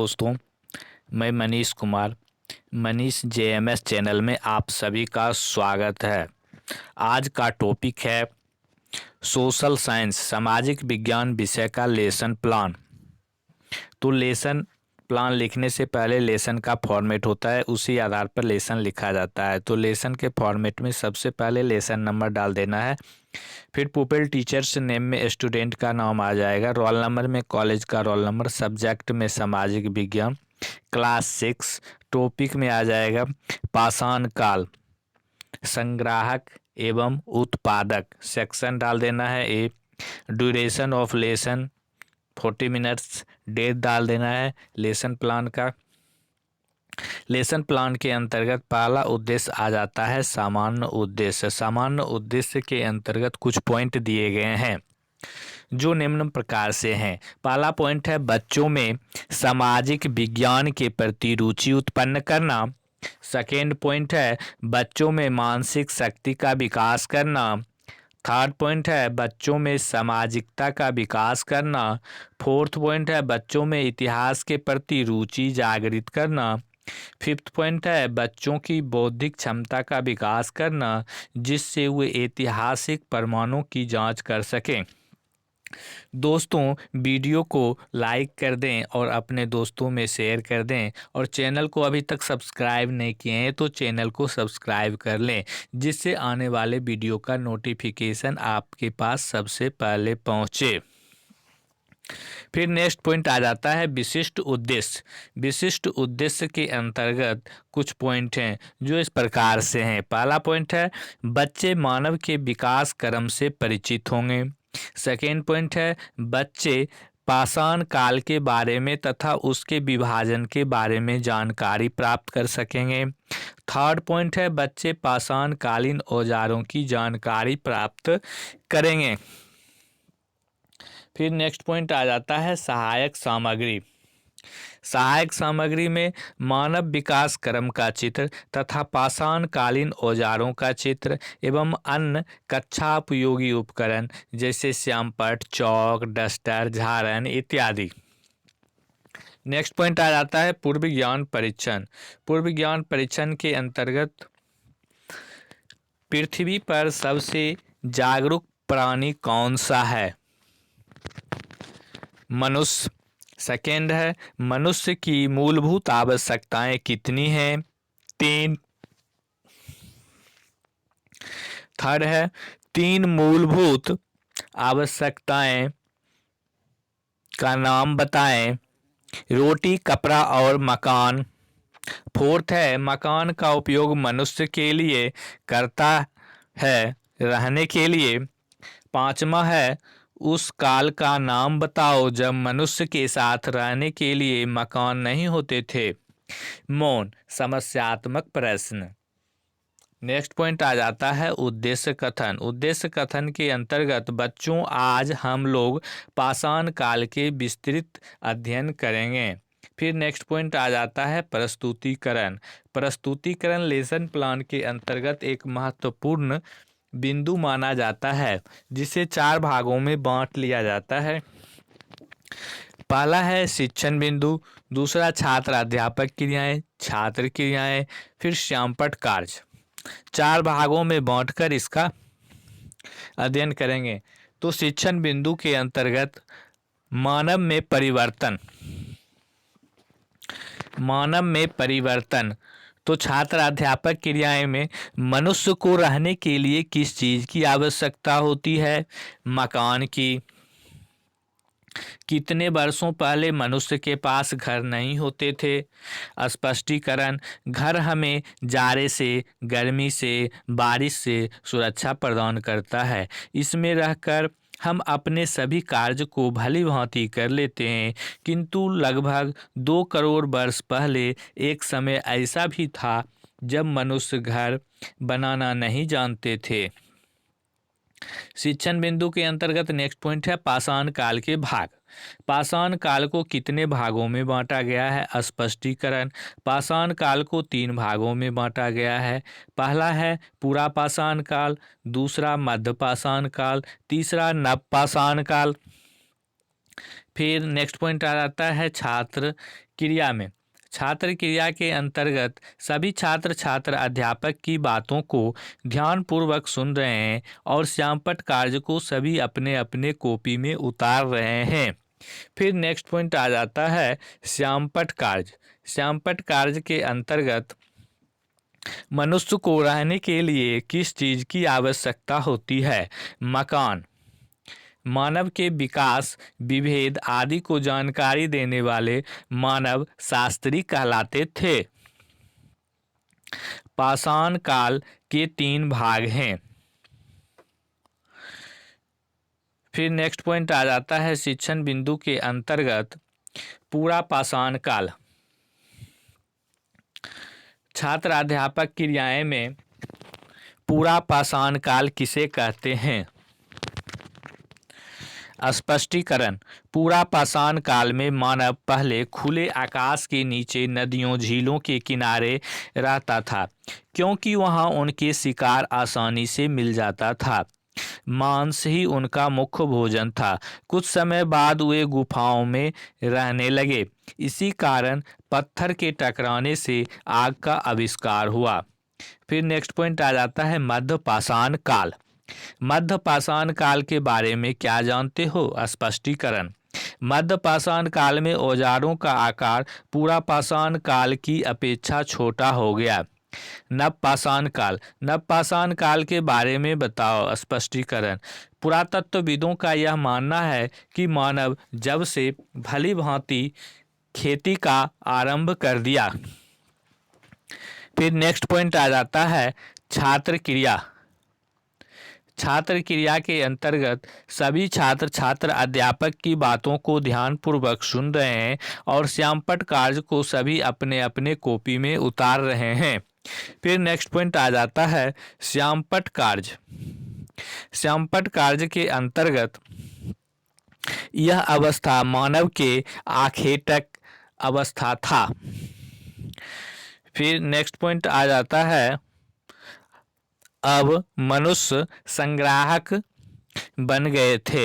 दोस्तों, मैं Manish Kumar Manish JMS channel में आप सभी का स्वागत है। आज का टॉपिक है सोशल साइंस सामाजिक विज्ञान विषय का लेसन प्लान। तो लेसन प्लान लिखने से पहले लेसन का फॉर्मेट होता है, उसी आधार पर लेसन लिखा जाता है। तो लेसन के फॉर्मेट में सबसे पहले लेसन नंबर डाल देना है, फिर पुपिल टीचर्स नेम में स्टूडेंट का नाम आ जाएगा, रोल नंबर में कॉलेज का रोल नंबर, सब्जेक्ट में सामाजिक विज्ञान, क्लास 6, टॉपिक में आ जाएगा पाषाण काल, संग्राहक एवं उत्पादक, सेक्शन डाल देना है A, duration of lesson 40 minutes, date डाल देना है लेसन प्लान का। लेसन प्लान के अंतर्गत पहला उद्देश्य आ जाता है सामान्य उद्देश्य। सामान्य उद्देश्य के अंतर्गत कुछ पॉइंट दिए गए हैं जो निम्न प्रकार से हैं। पहला पॉइंट है बच्चों में सामाजिक विज्ञान के प्रति रुचि उत्पन्न करना। सेकेंड पॉइंट है बच्चों में मानसिक शक्ति का विकास करना। थर्ड पॉइंट है बच्चों में सामाजिकता का विकास करना। फोर्थ पॉइंट है बच्चों में इतिहास के प्रति रुचि जागृत करना। फिफ्थ पॉइंट है बच्चों की बौद्धिक क्षमता का विकास करना, जिससे वे ऐतिहासिक प्रमाणों की जांच कर सकें। दोस्तों, वीडियो को लाइक कर दें और अपने दोस्तों में शेयर कर दें, और चैनल को अभी तक सब्सक्राइब नहीं किए हैं तो चैनल को सब्सक्राइब कर लें, जिससे आने वाले वीडियो का नोटिफिकेशन आपके पास सबसे पहले पहुंचे। फिर नेक्स्ट पॉइंट आ जाता है विशिष्ट उद्देश्य। विशिष्ट उद्देश्य के अंतर्गत कुछ पॉइंट हैं जो इस प्रकार से हैं। पहला पॉइंट है बच्चे मानव के विकास क्रम से परिचित होंगे। सेकेंड पॉइंट है बच्चे पाषाण काल के बारे में तथा उसके विभाजन के बारे में जानकारी प्राप्त कर सकेंगे। थर्ड पॉइंट है बच्चे पाषाण कालीन औजारों की जानकारी प्राप्त करेंगे। फिर नेक्स्ट पॉइंट आ जाता है सहायक सामग्री। सहायक सामग्री में मानव विकास क्रम का चित्र तथा पाषाण कालीन औजारों का चित्र एवं अन्य कक्षा उपयोगी उपकरण जैसे श्यामपट्ट, चौक, डस्टर, झारन इत्यादि। नेक्स्ट पॉइंट आ जाता है पूर्व ज्ञान परीक्षण। पूर्व ज्ञान परीक्षण के अंतर्गत पृथ्वी पर सबसे जागरूक प्राणी कौन सा है? मनुष्य। सेकेंड है मनुष्य की मूलभूत आवश्यकताएं कितनी हैं? 3। थर्ड है 3 मूलभूत आवश्यकताएं का नाम बताएं। रोटी, कपड़ा और मकान। फोर्थ है मकान का उपयोग मनुष्य के लिए करता है रहने के लिए। 5वां है उस काल का नाम बताओ जब मनुष्य के साथ रहने के लिए मकान नहीं होते थे। मौन समस्यात्मक प्रश्न। नेक्स्ट पॉइंट आ जाता है उद्देश्य कथन। उद्देश्य कथन के अंतर्गत बच्चों आज हम लोग पाषाण काल के विस्तृत अध्ययन करेंगे। फिर नेक्स्ट पॉइंट आ जाता है प्रस्तुतिकरण। प्रस्तुतिकरण लेसन प्लान के अंतर्गत एक महत्वपूर्ण बिंदु माना जाता है, जिसे 4 भागों में बांट लिया जाता है। पहला है शिक्षण बिंदु, दूसरा छात्र अध्यापक क्रियाएं, छात्र क्रियाएं, फिर श्यामपट्ट कार्य। 4 भागों में बांटकर इसका अध्ययन करेंगे। तो शिक्षण बिंदु के अंतर्गत मानव में परिवर्तन। तो छात्र अध्यापक क्रियाएं में मनुष्य को रहने के लिए किस चीज की आवश्यकता होती है? मकान की। कितने वर्षों पहले मनुष्य के पास घर नहीं होते थे? स्पष्टीकरण। घर हमें जाड़े से, गर्मी से, बारिश से सुरक्षा प्रदान करता है। इसमें रहकर हम अपने सभी कार्य को भली भांति कर लेते हैं, किंतु लगभग 2 करोड़ वर्ष पहले एक समय ऐसा भी था जब मनुष्य घर बनाना नहीं जानते थे। शिक्षण बिंदु के अंतर्गत नेक्स्ट पॉइंट है पाषाण काल के भाग। पाषाण काल को कितने भागों में बांटा गया है? स्पष्टीकरण। पाषाण काल को 3 भागों में बांटा गया है। पहला है पूरा पाषाण काल, दूसरा मध्य पाषाण काल, तीसरा नव पाषाण काल। फिर नेक्स्ट पॉइंट आ जाता है छात्र क्रिया में छात्र क्रिया के अंतर्गत सभी छात्र छात्र अध्यापक की बातों को ध्यानपूर्वक सुन रहे हैं और श्यामपट्ट कार्य को सभी अपने अपने कॉपी में उतार रहे हैं। फिर नेक्स्ट पॉइंट आ जाता है श्यामपट्ट कार्य। श्यामपट्ट कार्य के अंतर्गत मनुष्य को रहने के लिए किस चीज की आवश्यकता होती है? मकान। मानव के विकास, विभेद आदि को जानकारी देने वाले मानव शास्त्री कहलाते थे। पाषाण काल के 3 भाग हैं। फिर नेक्स्ट पॉइंट आ जाता है शिक्षण बिंदु के अंतर्गत पूरा पाषाण काल। छात्र अध्यापक क्रियाएं में पूरा पाषाण काल किसे कहते हैं? स्पष्टीकरण। पूरा पाषाण काल में मानव पहले खुले आकाश के नीचे नदियों झीलों के किनारे रहता था, क्योंकि वहां उनके शिकार आसानी से मिल जाता था। मांस ही उनका मुख्य भोजन था। कुछ समय बाद वे गुफाओं में रहने लगे। इसी कारण पत्थर के टकराने से आग का आविष्कार हुआ। फिर नेक्स्ट पॉइंट आ जाता है मध्य पाषाण काल। मध्य पाषाण काल के बारे में क्या जानते हो? स्पष्टीकरण। मध्य पाषाण काल में औजारों का आकार पूरा पाषाण काल की अपेक्षा छोटा हो गया। नव पाषाण काल। नव पाषाण काल के बारे में बताओ। स्पष्टीकरण। पुरातत्वविदों का यह मानना है कि मानव जब से भली भांति खेती का आरंभ कर दिया। फिर नेक्स्ट पॉइंट आ जाता है छात्र क्रिया। छात्र क्रिया के अंतर्गत सभी छात्र छात्र अध्यापक की बातों को ध्यानपूर्वक सुन रहे हैं और श्यामपट्ट कार्य को सभी अपने अपने कॉपी में उतार रहे हैं। फिर नेक्स्ट पॉइंट आ जाता है श्यामपट्ट कार्य। श्यामपट्ट कार्य के अंतर्गत यह अवस्था मानव के आखेटक अवस्था था। फिर नेक्स्ट पॉइंट आ जाता है अब मनुष्य संग्राहक बन गए थे।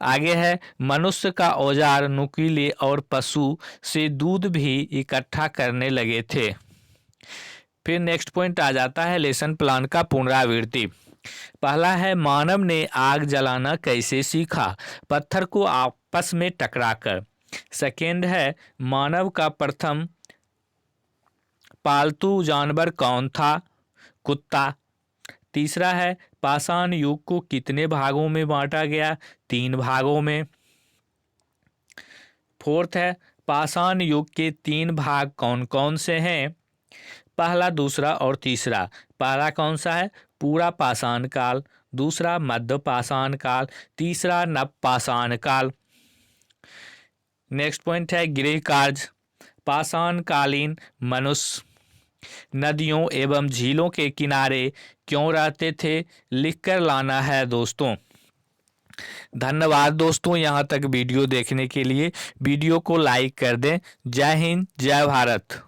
आगे है मनुष्य का औजार नुकीले और पशु से दूध भी इकट्ठा करने लगे थे। फिर नेक्स्ट पॉइंट आ जाता है लेसन प्लान का पुनरावृत्ति। पहला है मानव ने आग जलाना कैसे सीखा? पत्थर को आपस में टकराकर। सेकेंड है मानव का प्रथम पालतू जानवर कौन था? कुत्ता। तीसरा है पाषाण युग को कितने भागों में बांटा गया? 3 भागों में। फोर्थ है पाषाण युग के 3 भाग कौन कौन से हैं? पहला, दूसरा और तीसरा। पहला कौन सा है? पूरा पाषाण काल। दूसरा मध्य पाषाण काल। तीसरा नव पाषाण काल। नेक्स्ट पॉइंट है गृह कार्य। पाषाण कालीन मनुष्य नदियों एवं झीलों के किनारे क्यों रहते थे? लिखकर लाना है दोस्तों। धन्यवाद दोस्तों, यहाँ तक वीडियो देखने के लिए। वीडियो को लाइक कर दें। जय हिंद, जय भारत।